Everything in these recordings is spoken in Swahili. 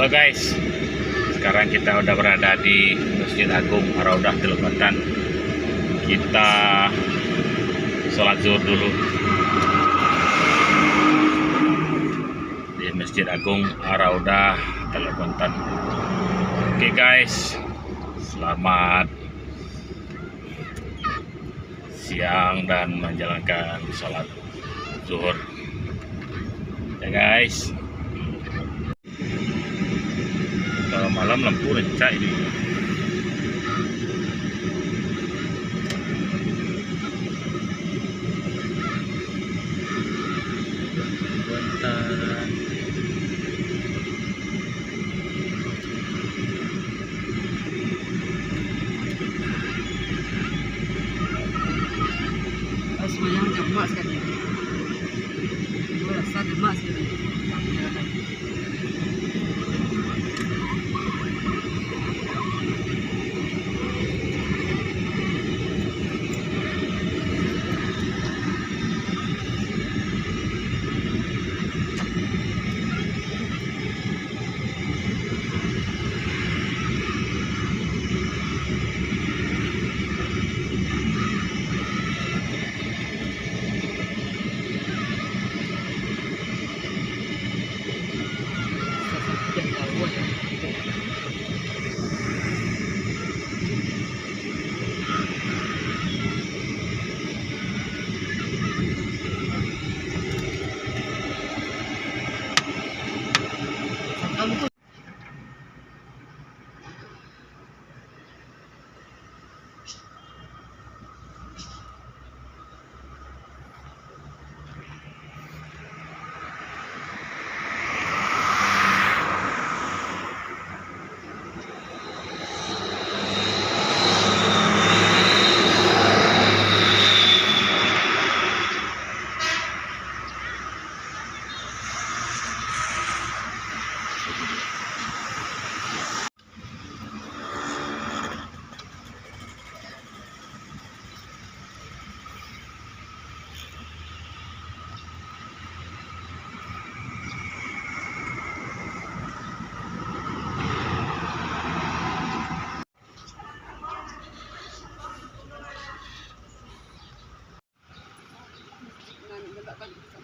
Halo guys, sekarang kita udah berada di Masjid Agung Ar-Raudhah Telukatan. Kita sholat zuhur dulu di Masjid Agung Ar-Raudhah Telukatan. Oke guys, selamat siang dan menjalankan sholat zuhur ya guys. Kalau malam lampu rencah ini. Semuanya macam emak sekali. Rasa emak sekali.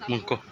Monggo.